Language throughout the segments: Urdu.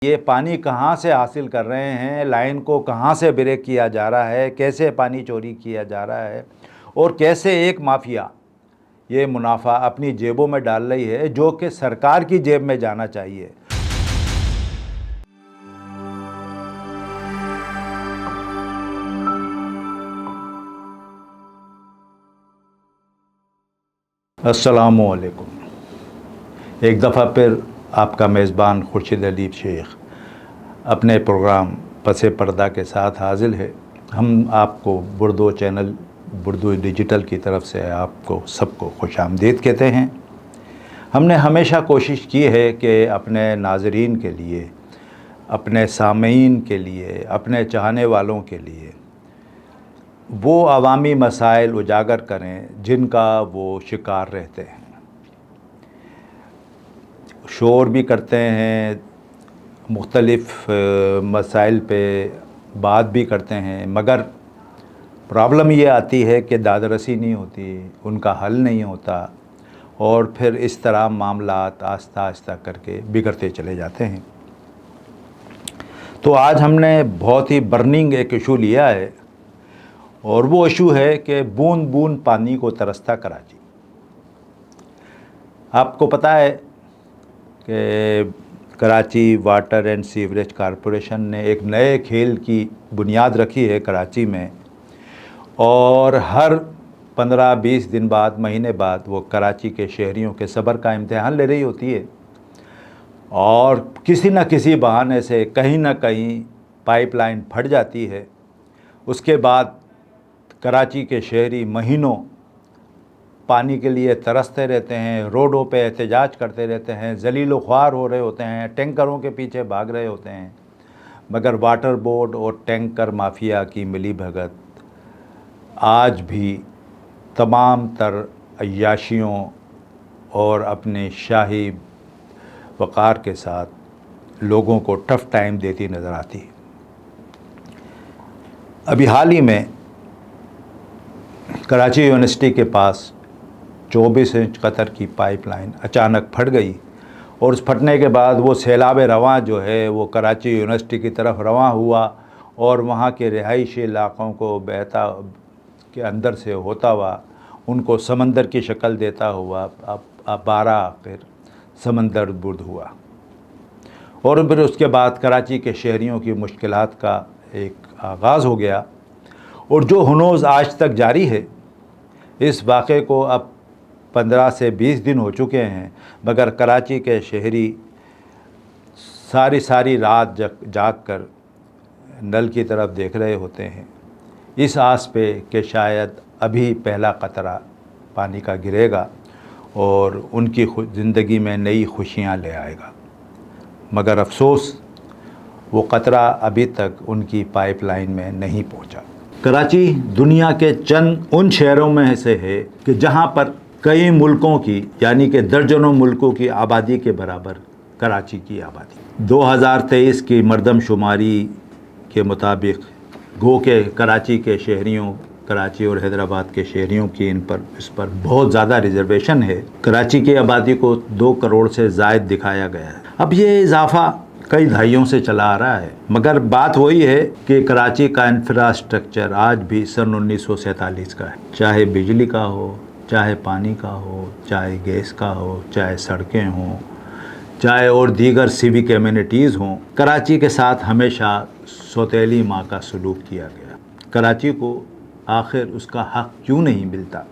یہ پانی کہاں سے حاصل کر رہے ہیں، لائن کو کہاں سے بریک کیا جا رہا ہے، کیسے پانی چوری کیا جا رہا ہے، اور کیسے ایک مافیا یہ منافع اپنی جیبوں میں ڈال رہی ہے جو کہ سرکار کی جیب میں جانا چاہیے۔ السلام علیکم۔ ایک دفعہ پھر آپ کا میزبان خورشید علی شیخ اپنے پروگرام پس پردہ کے ساتھ حاضر ہے۔ ہم آپ کو بردو چینل بردو ڈیجیٹل کی طرف سے آپ کو سب کو خوش آمدید کہتے ہیں۔ ہم نے ہمیشہ کوشش کی ہے کہ اپنے ناظرین کے لیے، اپنے سامعین کے لیے، اپنے چاہنے والوں کے لیے وہ عوامی مسائل اجاگر کریں جن کا وہ شکار رہتے ہیں۔ شور بھی کرتے ہیں، مختلف مسائل پہ بات بھی کرتے ہیں، مگر پرابلم یہ آتی ہے کہ داد رسی نہیں ہوتی، ان کا حل نہیں ہوتا، اور پھر اس طرح معاملات آہستہ آہستہ کر کے بگڑتے چلے جاتے ہیں۔ تو آج ہم نے بہت ہی برننگ ایک ایشو لیا ہے، اور وہ ایشو ہے کہ بوند بوند پانی کو ترستا کراچی۔ آپ کو پتہ ہے کہ Karachi water and sewerage corporation نے ایک نئے کھیل کی بنیاد رکھی ہے کراچی میں، اور ہر 15-20 دن بعد، مہینے بعد وہ کراچی کے شہریوں کے صبر کا امتحان لے رہی ہوتی ہے، اور کسی نہ کسی بہانے سے کہیں نہ کہیں پائپ لائن پھٹ جاتی ہے۔ اس کے بعد کراچی کے شہری مہینوں پانی کے لیے ترستے رہتے ہیں، روڈوں پہ احتجاج کرتے رہتے ہیں، ذلیل و خوار ہو رہے ہوتے ہیں، ٹینکروں کے پیچھے بھاگ رہے ہوتے ہیں، مگر واٹر بورڈ اور ٹینکر مافیا کی ملی بھگت آج بھی تمام تر عیاشیوں اور اپنے شاہی وقار کے ساتھ لوگوں کو ٹف ٹائم دیتی نظر آتی ہے۔ ابھی حال ہی میں کراچی یونیورسٹی کے پاس 24 انچ قطر کی پائپ لائن اچانک پھٹ گئی، اور اس پھٹنے کے بعد وہ سیلاب رواں جو ہے وہ کراچی یونیورسٹی کی طرف رواں ہوا، اور وہاں کے رہائشی علاقوں کو بہتا کے اندر سے ہوتا ہوا ان کو سمندر کی شکل دیتا ہوا بارہ آخر سمندر برد ہوا، اور پھر اس کے بعد کراچی کے شہریوں کی مشکلات کا ایک آغاز ہو گیا، اور جو ہنوز آج تک جاری ہے۔ اس واقعے کو اب 15 سے 20 دن ہو چکے ہیں، مگر کراچی کے شہری ساری رات جاگ کر نل کی طرف دیکھ رہے ہوتے ہیں، اس آس پہ کہ شاید ابھی پہلا قطرہ پانی کا گرے گا اور ان کی زندگی میں نئی خوشیاں لے آئے گا، مگر افسوس وہ قطرہ ابھی تک ان کی پائپ لائن میں نہیں پہنچا۔ کراچی دنیا کے چند ان شہروں میں سے ہے کہ جہاں پر کئی ملکوں کی، یعنی کہ درجنوں ملکوں کی آبادی کے برابر کراچی کی آبادی۔ 2023 کی مردم شماری کے مطابق گو کہ کراچی کے شہریوں، کراچی اور حیدرآباد کے شہریوں کی اس پر بہت زیادہ ریزرویشن ہے۔ کراچی کی آبادی کو 2 کروڑ سے زائد دکھایا گیا ہے۔ اب یہ اضافہ کئی دہائیوں سے چلا آ رہا ہے، مگر بات وہی ہے کہ کراچی کا انفراسٹرکچر آج بھی سن 1947 کا ہے، چاہے بجلی کا ہو، چاہے پانی کا ہو، چاہے گیس کا ہو، چاہے سڑکیں ہوں، چاہے اور دیگر سیوک ایمینٹیز ہوں۔ کراچی کے ساتھ ہمیشہ سوتیلی ماں کا سلوک کیا گیا۔ کراچی کو آخر اس کا حق کیوں نہیں ملتا؟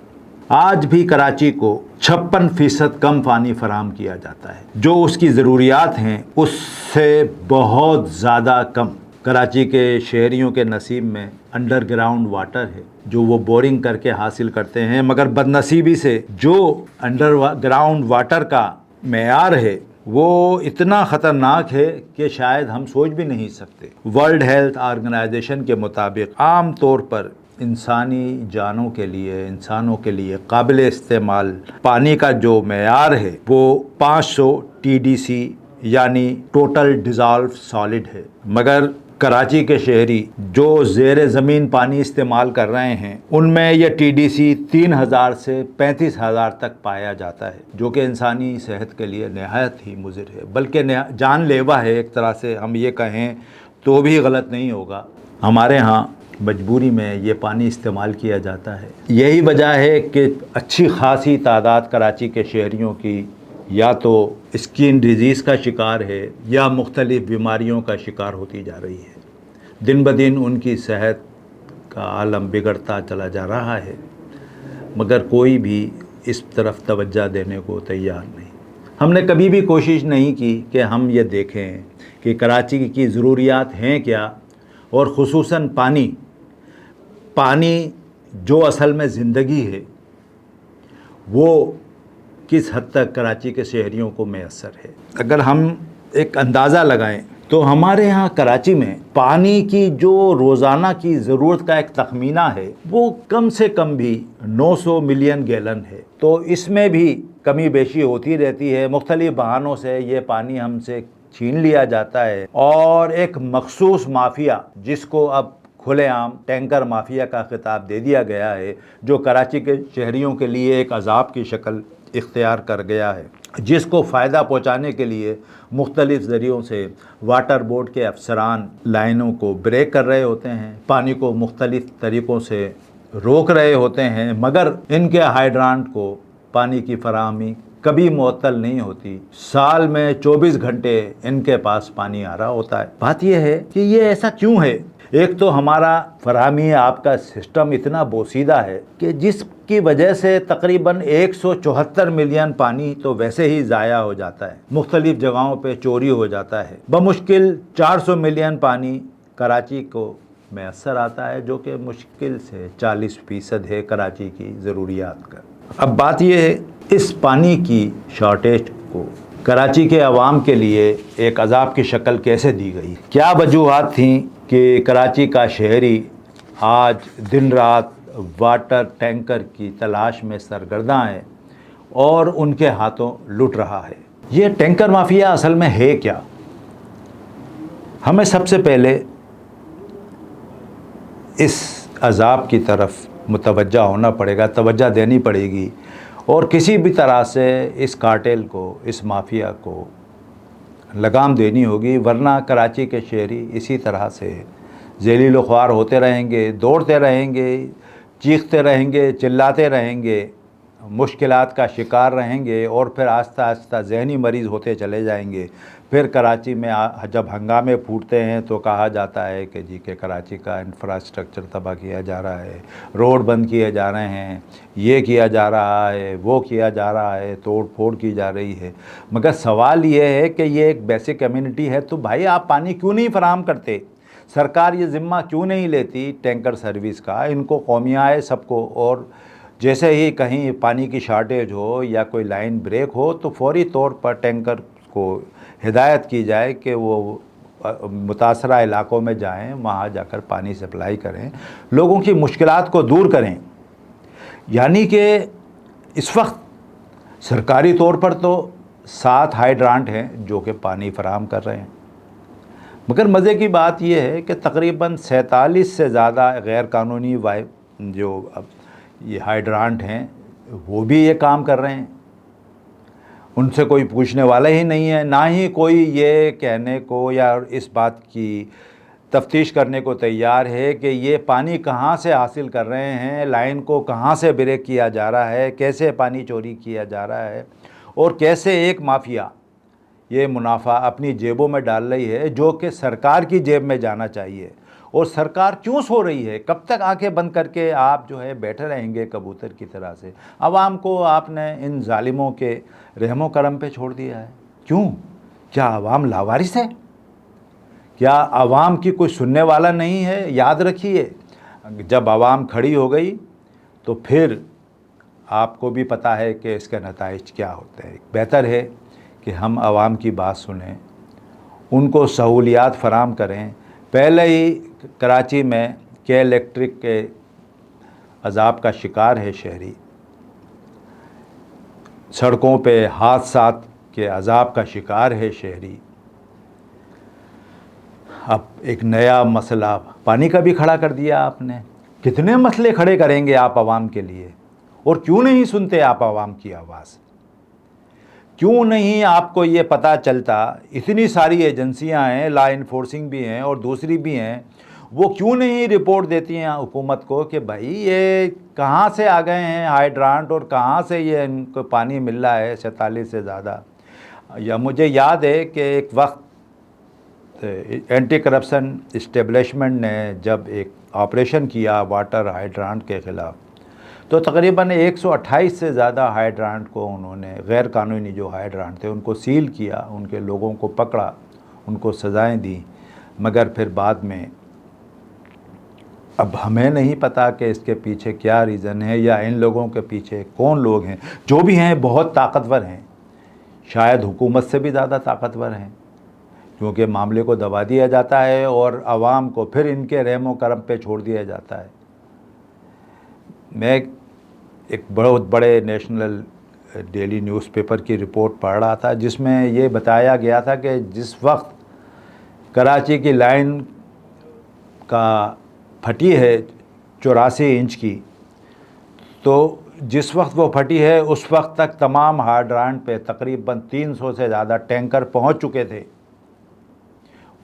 آج بھی کراچی کو 56% کم پانی فراہم کیا جاتا ہے، جو اس کی ضروریات ہیں اس سے بہت زیادہ کم۔ کراچی کے شہریوں کے نصیب میں انڈر گراؤنڈ واٹر ہے جو وہ بورنگ کر کے حاصل کرتے ہیں، مگر بدنصیبی سے جو انڈر گراؤنڈ واٹر کا معیار ہے وہ اتنا خطرناک ہے کہ شاید ہم سوچ بھی نہیں سکتے۔ ورلڈ ہیلتھ آرگنائزیشن کے مطابق عام طور پر انسانی جانوں کے لیے، انسانوں کے لیے قابل استعمال پانی کا جو معیار ہے وہ 500 TDC یعنی ٹوٹل ڈیزالو سالڈ ہے، مگر کراچی کے شہری جو زیر زمین پانی استعمال کر رہے ہیں ان میں یہ TDC 3000 سے 35,000 تک پایا جاتا ہے، جو کہ انسانی صحت کے لیے نہایت ہی مضر ہے، بلکہ جان لیوا ہے ایک طرح سے ہم یہ کہیں تو بھی غلط نہیں ہوگا۔ ہمارے ہاں مجبوری میں یہ پانی استعمال کیا جاتا ہے۔ یہی وجہ ہے کہ اچھی خاصی تعداد کراچی کے شہریوں کی یا تو اسکن ڈیزیز کا شکار ہے یا مختلف بیماریوں کا شکار ہوتی جا رہی ہے۔ دن بدن ان کی صحت کا عالم بگڑتا چلا جا رہا ہے، مگر کوئی بھی اس طرف توجہ دینے کو تیار نہیں۔ ہم نے کبھی بھی کوشش نہیں کی کہ ہم یہ دیکھیں کہ کراچی کی ضروریات ہیں کیا، اور خصوصاً پانی جو اصل میں زندگی ہے وہ کس حد تک کراچی کے شہریوں کو میسر ہے۔ اگر ہم ایک اندازہ لگائیں تو ہمارے ہاں کراچی میں پانی کی جو روزانہ کی ضرورت کا ایک تخمینہ ہے وہ کم سے کم بھی 900 ملین گیلن ہے، تو اس میں بھی کمی بیشی ہوتی رہتی ہے۔ مختلف بہانوں سے یہ پانی ہم سے چھین لیا جاتا ہے، اور ایک مخصوص مافیا جس کو اب کھلے عام ٹینکر مافیا کا خطاب دے دیا گیا ہے، جو کراچی کے شہریوں کے لیے ایک عذاب کی شکل اختیار کر گیا ہے، جس کو فائدہ پہنچانے کے لیے مختلف ذریعوں سے واٹر بورڈ کے افسران لائنوں کو بریک کر رہے ہوتے ہیں، پانی کو مختلف طریقوں سے روک رہے ہوتے ہیں، مگر ان کے ہائیڈرانٹ کو پانی کی فراہمی کبھی معطل نہیں ہوتی۔ سال میں 24 گھنٹے ان کے پاس پانی آ رہا ہوتا ہے۔ بات یہ ہے کہ یہ ایسا کیوں ہے؟ ایک تو ہمارا فراہمی آپ کا سسٹم اتنا بوسیدہ ہے کہ جس کی وجہ سے تقریباً 174 ملین پانی تو ویسے ہی ضائع ہو جاتا ہے، مختلف جگہوں پہ چوری ہو جاتا ہے۔ بمشکل 400 ملین پانی کراچی کو میسر آتا ہے، جو کہ مشکل سے 40% ہے کراچی کی ضروریات کا۔ اب بات یہ ہے اس پانی کی شارٹیج کو کراچی کے عوام کے لیے ایک عذاب کی شکل کیسے دی گئی؟ کیا وجوہات تھیں کہ کراچی کا شہری آج دن رات واٹر ٹینکر کی تلاش میں سرگرداں ہے اور ان کے ہاتھوں لٹ رہا ہے؟ یہ ٹینکر مافیا اصل میں ہے کیا؟ ہمیں سب سے پہلے اس عذاب کی طرف متوجہ ہونا پڑے گا، توجہ دینی پڑے گی، اور کسی بھی طرح سے اس کارٹیل کو، اس مافیا کو لگام دینی ہوگی، ورنہ کراچی کے شہری اسی طرح سے ذلیل و خوار ہوتے رہیں گے، دوڑتے رہیں گے، چیختے رہیں گے، چلاتے رہیں گے، مشکلات کا شکار رہیں گے، اور پھر آہستہ آہستہ ذہنی مریض ہوتے چلے جائیں گے۔ پھر کراچی میں جب ہنگامے پھوٹتے ہیں تو کہا جاتا ہے کہ جی کہ کراچی کا انفراسٹرکچر تباہ کیا جا رہا ہے، روڈ بند کیے جا رہے ہیں، یہ کیا جا رہا ہے، وہ کیا جا رہا ہے، توڑ پھوڑ کی جا رہی ہے۔ مگر سوال یہ ہے کہ یہ ایک بیسک کمیونٹی ہے تو بھائی آپ پانی کیوں نہیں فراہم کرتے؟ سرکار یہ ذمہ کیوں نہیں لیتی ٹینکر سروس کا؟ ان کو قومیہ ہے سب کو، اور جیسے ہی کہیں پانی کی شارٹیج ہو یا کوئی لائن بریک ہو تو فوری طور پر ٹینکر کو ہدایت کی جائے کہ وہ متاثرہ علاقوں میں جائیں، وہاں جا کر پانی سپلائی کریں، لوگوں کی مشکلات کو دور کریں۔ یعنی کہ اس وقت سرکاری طور پر تو 7 ہائیڈرانٹ ہیں جو کہ پانی فراہم کر رہے ہیں، مگر مزے کی بات یہ ہے کہ تقریباً 47 سے زیادہ غیر قانونی جو یہ ہائیڈرانٹ ہیں وہ بھی یہ کام کر رہے ہیں، ان سے کوئی پوچھنے والا ہی نہیں ہے، نہ ہی کوئی یہ کہنے کو یا اس بات کی تفتیش کرنے کو تیار ہے کہ یہ پانی کہاں سے حاصل کر رہے ہیں، لائن کو کہاں سے بریک کیا جا رہا ہے، کیسے پانی چوری کیا جا رہا ہے، اور کیسے ایک مافیا یہ منافع اپنی جیبوں میں ڈال رہی ہے جو کہ سرکار کی جیب میں جانا چاہیے۔ اور سرکار کیوں سو رہی ہے؟ کب تک آنکھیں بند کر کے آپ جو ہے بیٹھے رہیں گے کبوتر کی طرح سے؟ عوام کو آپ نے ان ظالموں کے رحم و کرم پہ چھوڑ دیا ہے۔ کیوں؟ کیا عوام لاوارث ہے؟ کیا عوام کی کوئی سننے والا نہیں ہے؟ یاد رکھیے جب عوام کھڑی ہو گئی تو پھر آپ کو بھی پتہ ہے کہ اس کے نتائج کیا ہوتے ہیں۔ بہتر ہے کہ ہم عوام کی بات سنیں، ان کو سہولیات فراہم کریں۔ پہلے ہی کراچی میں کے الیکٹرک کے عذاب کا شکار ہے شہری، سڑکوں پہ حادثات کے عذاب کا شکار ہے شہری۔ اب ایک نیا مسئلہ پانی کا بھی کھڑا کر دیا آپ نے. کتنے مسئلے کھڑے کریں گے آپ عوام کے لیے؟ اور کیوں نہیں سنتے آپ عوام کی آواز؟ کیوں نہیں آپ کو یہ پتہ چلتا؟ اتنی ساری ایجنسیاں ہیں، لا انفورسنگ بھی ہیں اور دوسری بھی ہیں، وہ کیوں نہیں رپورٹ دیتی ہیں حکومت کو کہ بھائی یہ کہاں سے آ گئے ہیں ہائیڈرانٹ اور کہاں سے یہ ان کو پانی مل رہا ہے 47 سے زیادہ. یا مجھے یاد ہے کہ ایک وقت اینٹی کرپشن اسٹیبلشمنٹ نے جب ایک آپریشن کیا واٹر ہائیڈرانٹ کے خلاف، تو تقریباً 128 سے زیادہ ہائیڈرانٹ کو انہوں نے، غیر قانونی جو ہائیڈرانٹ تھے ان کو سیل کیا، ان کے لوگوں کو پکڑا، ان کو سزائیں دیں. مگر پھر بعد میں اب ہمیں نہیں پتہ کہ اس کے پیچھے کیا ریزن ہے یا ان لوگوں کے پیچھے کون لوگ ہیں. جو بھی ہیں بہت طاقتور ہیں، شاید حکومت سے بھی زیادہ طاقتور ہیں، کیونکہ معاملے کو دبا دیا جاتا ہے اور عوام کو پھر ان کے رحم و کرم پہ چھوڑ دیا جاتا ہے. میں ایک بہت بڑے نیشنل ڈیلی نیوز پیپر کی رپورٹ پڑھ رہا تھا جس میں یہ بتایا گیا تھا کہ جس وقت کراچی کی لائن کا پھٹی ہے 84 انچ کی، تو جس وقت وہ پھٹی ہے اس وقت تک تمام ہائیڈرانٹ پہ تقریباً 300 سے زیادہ ٹینکر پہنچ چکے تھے،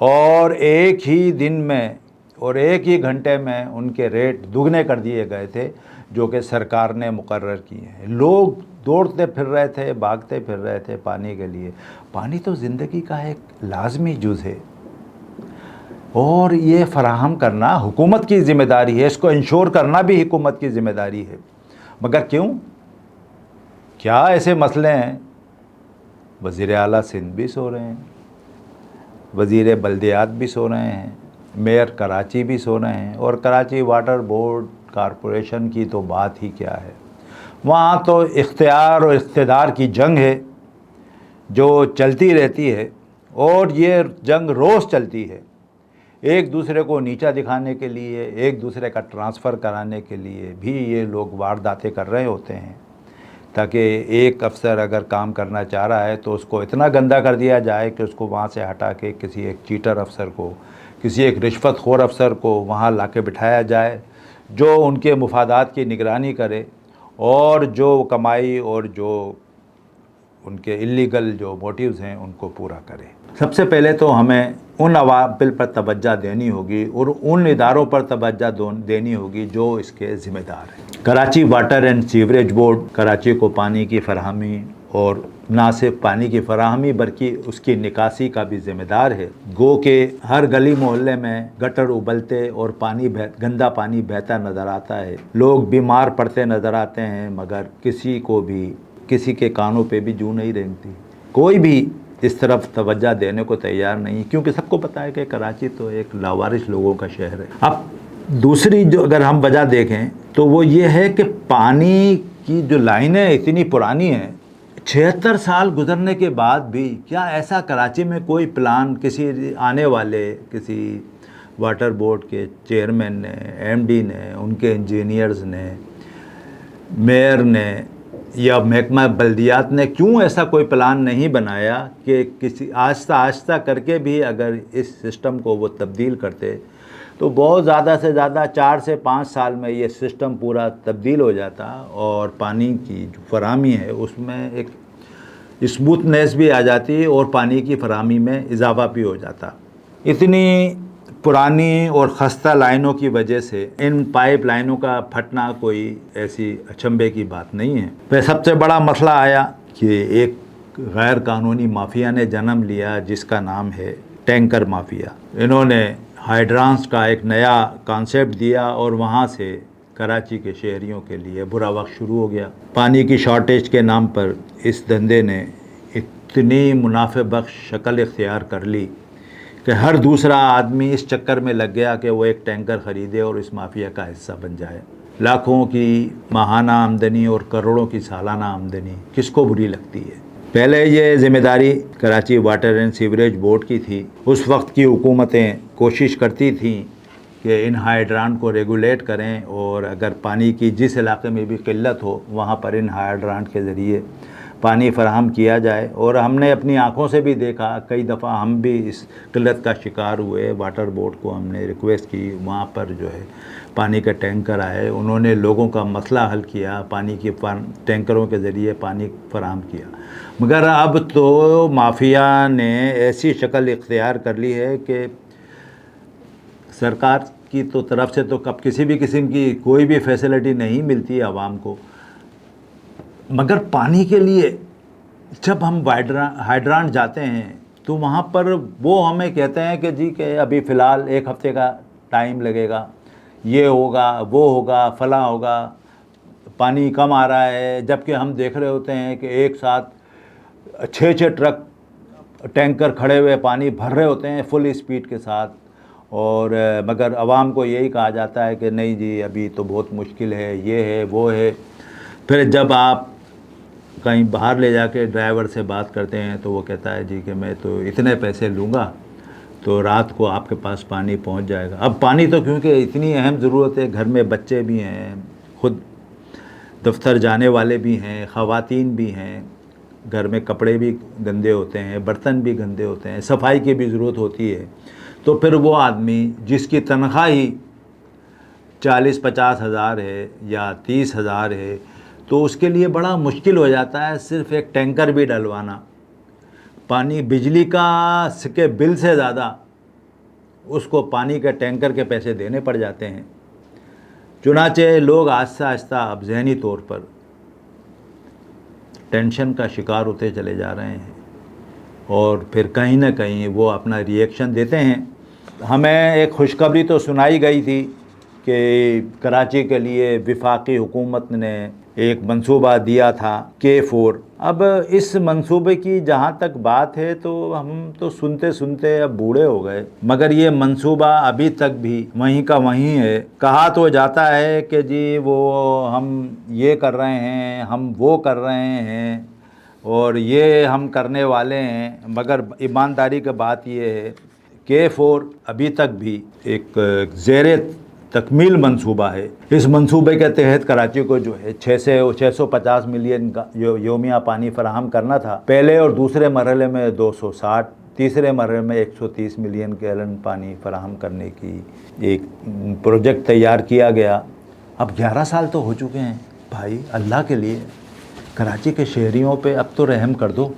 اور ایک ہی دن میں اور ایک ہی گھنٹے میں ان کے ریٹ دگنے کر دیے گئے تھے جو کہ سرکار نے مقرر کیے ہیں. لوگ دوڑتے پھر رہے تھے، بھاگتے پھر رہے تھے پانی کے لیے. پانی تو زندگی کا ایک لازمی جز ہے اور یہ فراہم کرنا حکومت کی ذمہ داری ہے، اس کو انشور کرنا بھی حکومت کی ذمہ داری ہے. مگر کیوں؟ کیا ایسے مسئلے ہیں؟ وزیر اعلیٰ سندھ بھی سو رہے ہیں، وزیر بلدیات بھی سو رہے ہیں، میئر کراچی بھی سو رہے ہیں، اور کراچی واٹر بورڈ کارپوریشن کی تو بات ہی کیا ہے. وہاں تو اختیار اور اقتدار کی جنگ ہے جو چلتی رہتی ہے، اور یہ جنگ روز چلتی ہے. ایک دوسرے کو نیچا دکھانے کے لیے، ایک دوسرے کا ٹرانسفر کرانے کے لیے بھی یہ لوگ وارداتیں کر رہے ہوتے ہیں، تاکہ ایک افسر اگر کام کرنا چاہ رہا ہے تو اس کو اتنا گندا کر دیا جائے کہ اس کو وہاں سے ہٹا کے کسی ایک چیٹر افسر کو، کسی ایک رشوت خور افسر کو وہاں لا کے بٹھایا جائے جو ان کے مفادات کی نگرانی کرے اور جو کمائی اور جو ان کے اللیگل جو موٹیوز ہیں ان کو پورا کرے. سب سے پہلے تو ہمیں ان عوامل پر توجہ دینی ہوگی اور ان اداروں پر توجہ دینی ہوگی جو اس کے ذمہ دار ہیں. Karachi water and sewerage board Karachi کو پانی کی فراہمی، اور نہ صرف پانی کی فراہمی بلکہ اس کی نکاسی کا بھی ذمہ دار ہے. گو کہ ہر گلی محلے میں گٹر ابلتے اور گندا پانی بہتا نظر آتا ہے، لوگ بیمار پڑتے نظر آتے ہیں، مگر کسی کے کانوں پہ بھی جوں نہیں رینگتی. کوئی بھی اس طرف توجہ دینے کو تیار نہیں، کیونکہ سب کو پتہ ہے کہ کراچی تو ایک لاوارث لوگوں کا شہر ہے. اب دوسری جو اگر ہم وجہ دیکھیں تو وہ یہ ہے کہ پانی کی جو لائنیں اتنی پرانی ہیں، 76 سال گزرنے کے بعد بھی کیا ایسا کراچی میں کوئی پلان کسی آنے والے کسی واٹر بورڈ کے چیئرمین نے، ایم ڈی نے، ان کے انجینئرز نے، میئر نے یا محکمہ بلدیات نے کیوں ایسا کوئی پلان نہیں بنایا کہ کسی آہستہ آہستہ کر کے بھی اگر اس سسٹم کو وہ تبدیل کرتے تو بہت زیادہ سے زیادہ 4 سے 5 سال میں یہ سسٹم پورا تبدیل ہو جاتا اور پانی کی جو فراہمی ہے اس میں ایک اسموتھنیس بھی آ جاتی اور پانی کی فراہمی میں اضافہ بھی ہو جاتا. اتنی پرانی اور خستہ لائنوں کی وجہ سے ان پائپ لائنوں کا پھٹنا کوئی ایسی اچنبھے کی بات نہیں ہے. پھر سب سے بڑا مسئلہ آیا کہ ایک غیر قانونی مافیا نے جنم لیا جس کا نام ہے ٹینکر مافیا. انہوں نے ہائیڈرانس کا ایک نیا کانسیپٹ دیا اور وہاں سے کراچی کے شہریوں کے لیے برا وقت شروع ہو گیا. پانی کی شارٹیج کے نام پر اس دھندے نے اتنی منافع بخش شکل اختیار کر لی کہ ہر دوسرا آدمی اس چکر میں لگ گیا کہ وہ ایک ٹینکر خریدے اور اس مافیا کا حصہ بن جائے. لاکھوں کی ماہانہ آمدنی اور کروڑوں کی سالانہ آمدنی کس کو بری لگتی ہے؟ پہلے یہ ذمہ داری Karachi water and sewerage board کی تھی. اس وقت کی حکومتیں کوشش کرتی تھیں کہ ان ہائیڈرانٹ کو ریگولیٹ کریں اور اگر پانی کی جس علاقے میں بھی قلت ہو وہاں پر ان ہائیڈرانٹ کے ذریعے پانی فراہم کیا جائے۔ اور ہم نے اپنی آنکھوں سے بھی دیکھا، کئی دفعہ ہم بھی اس قلت کا شکار ہوئے، واٹر بورڈ کو ہم نے ریکویسٹ کی، وہاں پر جو ہے پانی کے ٹینکر آئے، انہوں نے لوگوں کا مسئلہ حل کیا، پانی کی ٹینکروں کے ذریعے پانی فراہم کیا۔ مگر اب تو مافیا نے ایسی شکل اختیار کر لی ہے کہ سرکار کی تو طرف سے تو کسی بھی قسم کی کوئی بھی فیسلٹی نہیں ملتی عوام کو، مگر پانی کے لیے جب ہم ہائیڈرانٹ جاتے ہیں تو وہاں پر وہ ہمیں کہتے ہیں کہ جی کہ ابھی فی الحال 1 ہفتے کا ٹائم لگے گا، یہ ہوگا وہ ہوگا فلاں ہوگا، پانی کم آ رہا ہے، جبکہ ہم دیکھ رہے ہوتے ہیں کہ ایک ساتھ 6 ٹرک ٹینکر کھڑے ہوئے پانی بھر رہے ہوتے ہیں فل اسپیڈ کے ساتھ، اور مگر عوام کو یہی کہا جاتا ہے کہ نہیں جی ابھی تو بہت مشکل ہے، یہ ہے وہ ہے۔ پھر جب آپ کہیں باہر لے جا کے ڈرائیور سے بات کرتے ہیں تو وہ کہتا ہے جی کہ میں تو اتنے پیسے لوں گا تو رات کو آپ کے پاس پانی پہنچ جائے گا۔ اب پانی تو کیونکہ اتنی اہم ضرورت ہے، گھر میں بچے بھی ہیں، خود دفتر جانے والے بھی ہیں، خواتین بھی ہیں، گھر میں کپڑے بھی گندے ہوتے ہیں، برتن بھی گندے ہوتے ہیں، صفائی کی بھی ضرورت ہوتی ہے، تو پھر وہ آدمی جس کی تنخواہ ہی 40-50 ہزار ہے یا 30 ہزار ہے تو اس کے لیے بڑا مشکل ہو جاتا ہے صرف ایک ٹینکر بھی ڈلوانا۔ پانی بجلی کا کے بل سے زیادہ اس کو پانی کے ٹینکر کے پیسے دینے پڑ جاتے ہیں۔ چنانچہ لوگ آہستہ آہستہ اب ذہنی طور پر ٹینشن کا شکار ہوتے چلے جا رہے ہیں، اور پھر کہیں نہ کہیں وہ اپنا ری ایکشن دیتے ہیں۔ ہمیں ایک خوشخبری تو سنائی گئی تھی کہ کراچی کے لیے وفاقی حکومت نے ایک منصوبہ دیا تھا K4۔ اب اس منصوبے کی جہاں تک بات ہے تو ہم تو سنتے سنتے اب بوڑھے ہو گئے، مگر یہ منصوبہ ابھی تک بھی وہیں کا وہیں ہے۔ کہا تو جاتا ہے کہ جی وہ ہم یہ کر رہے ہیں، ہم وہ کر رہے ہیں، اور یہ ہم کرنے والے ہیں، مگر ایمانداری کی بات یہ ہے K4 ابھی تک بھی ایک زیر تکمیل منصوبہ ہے۔ اس منصوبے کے تحت کراچی کو جو ہے 650 ملین یومیہ پانی فراہم کرنا تھا، پہلے اور دوسرے مرحلے میں 260، تیسرے مرحلے میں 130 ملین گیلن پانی فراہم کرنے کی ایک پروجیکٹ تیار کیا گیا۔ اب 11 سال تو ہو چکے ہیں بھائی، اللہ کے لیے کراچی کے شہریوں پہ اب تو رحم کر دو۔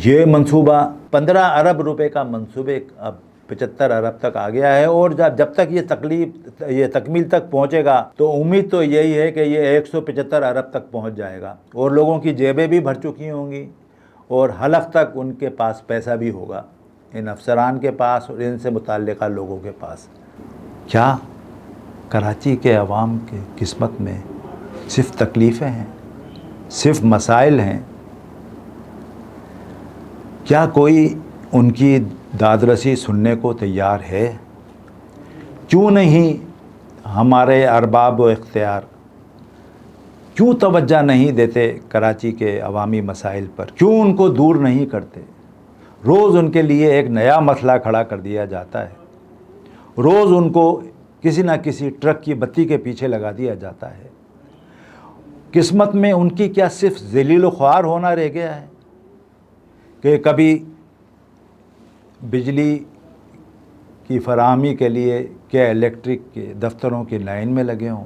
یہ منصوبہ 15 ارب روپے کا منصوبے اب 75 ارب تک آ گیا ہے، اور جب تک یہ تکمیل تک پہنچے گا تو امید تو یہی ہے کہ یہ 175 ارب تک پہنچ جائے گا، اور لوگوں کی جیبیں بھی بھر چکی ہوں گی، اور حلق تک ان کے پاس پیسہ بھی ہوگا، ان افسران کے پاس اور ان سے متعلقہ لوگوں کے پاس۔ کیا کراچی کے عوام کے قسمت میں صرف تکلیفیں ہیں، صرف مسائل ہیں؟ کیا کوئی ان کی داد رسی سننے کو تیار ہے؟ کیوں نہیں ہمارے ارباب و اختیار کیوں توجہ نہیں دیتے کراچی کے عوامی مسائل پر؟ کیوں ان کو دور نہیں کرتے؟ روز ان کے لیے ایک نیا مسئلہ کھڑا کر دیا جاتا ہے، روز ان کو کسی نہ کسی ٹرک کی بتی کے پیچھے لگا دیا جاتا ہے۔ قسمت میں ان کی کیا صرف ذلیل و خوار ہونا رہ گیا ہے کہ کبھی بجلی کی فراہمی کے لیے کیا الیکٹرک کے دفتروں کی لائن میں لگے ہوں،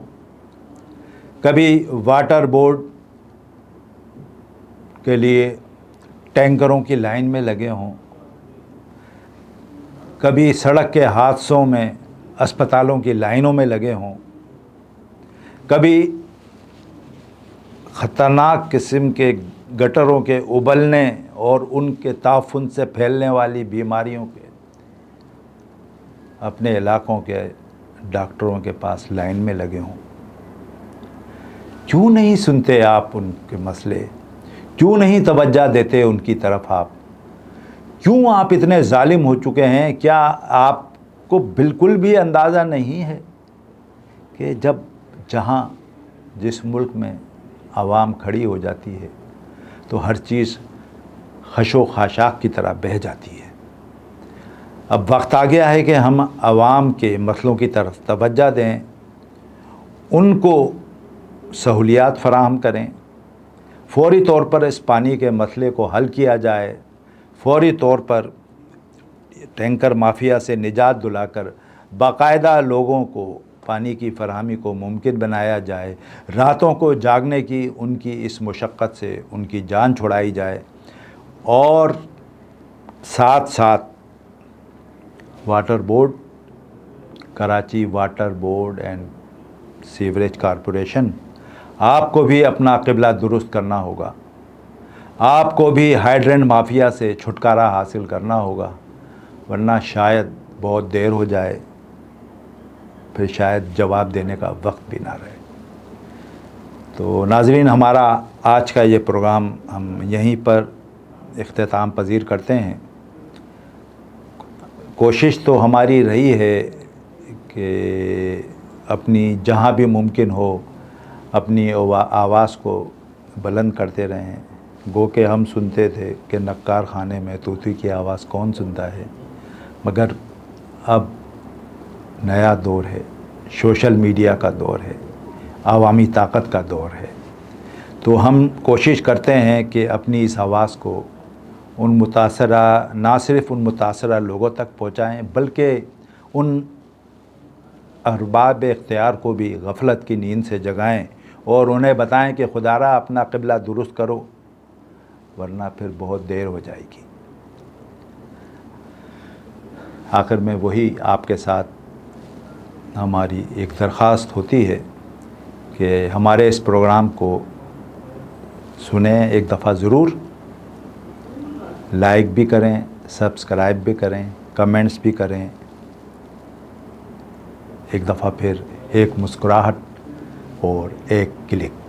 کبھی واٹر بورڈ کے لیے ٹینکروں کی لائن میں لگے ہوں، کبھی سڑک کے حادثوں میں اسپتالوں کی لائنوں میں لگے ہوں، کبھی خطرناک قسم کے گٹروں کے ابلنے اور ان کے تعفن سے پھیلنے والی بیماریوں کے اپنے علاقوں کے ڈاکٹروں کے پاس لائن میں لگے ہوں۔ کیوں نہیں سنتے آپ ان کے مسئلے؟ کیوں نہیں توجہ دیتے ان کی طرف آپ؟ کیوں آپ اتنے ظالم ہو چکے ہیں؟ کیا آپ کو بالکل بھی اندازہ نہیں ہے کہ جہاں جس ملک میں عوام کھڑی ہو جاتی ہے تو ہر چیز خش و خاشاک کی طرح بہہ جاتی ہے؟ اب وقت آ گیا ہے کہ ہم عوام کے مسئلوں کی طرف توجہ دیں، ان کو سہولیات فراہم کریں، فوری طور پر اس پانی کے مسئلے کو حل کیا جائے، فوری طور پر ٹینکر مافیا سے نجات دلا کر باقاعدہ لوگوں کو پانی کی فراہمی کو ممکن بنایا جائے، راتوں کو جاگنے کی ان کی اس مشقت سے ان کی جان چھڑائی جائے، اور ساتھ ساتھ water board, Karachi water board and sewerage corporation, آپ کو بھی اپنا قبلہ درست کرنا ہوگا، آپ کو بھی ہائیڈرنٹ مافیا سے چھٹکارا حاصل کرنا ہوگا، ورنہ شاید بہت دیر ہو جائے، پھر شاید جواب دینے کا وقت بھی نہ رہے۔ تو ناظرین، ہمارا آج کا یہ پروگرام ہم یہیں پر اختتام پذیر کرتے ہیں۔ کوشش تو ہماری رہی ہے کہ اپنی جہاں بھی ممکن ہو اپنی آواز کو بلند کرتے رہیں، گو کہ ہم سنتے تھے کہ نکار خانے میں طوطی کی آواز کون سنتا ہے، مگر اب نیا دور ہے، سوشل میڈیا کا دور ہے، عوامی طاقت کا دور ہے، تو ہم کوشش کرتے ہیں کہ اپنی اس آواز کو نہ صرف ان متاثرہ لوگوں تک پہنچائیں، بلکہ ان ارباب اختیار کو بھی غفلت کی نیند سے جگائیں اور انہیں بتائیں کہ خدا را اپنا قبلہ درست کرو، ورنہ پھر بہت دیر ہو جائے گی۔ آخر میں وہی آپ کے ساتھ ہماری ایک درخواست ہوتی ہے کہ ہمارے اس پروگرام کو سنیں، ایک دفعہ ضرور، لائک بھی کریں، سبسکرائب بھی کریں، کمنٹس بھی کریں، ایک دفعہ پھر ایک مسکراہٹ اور ایک کلک۔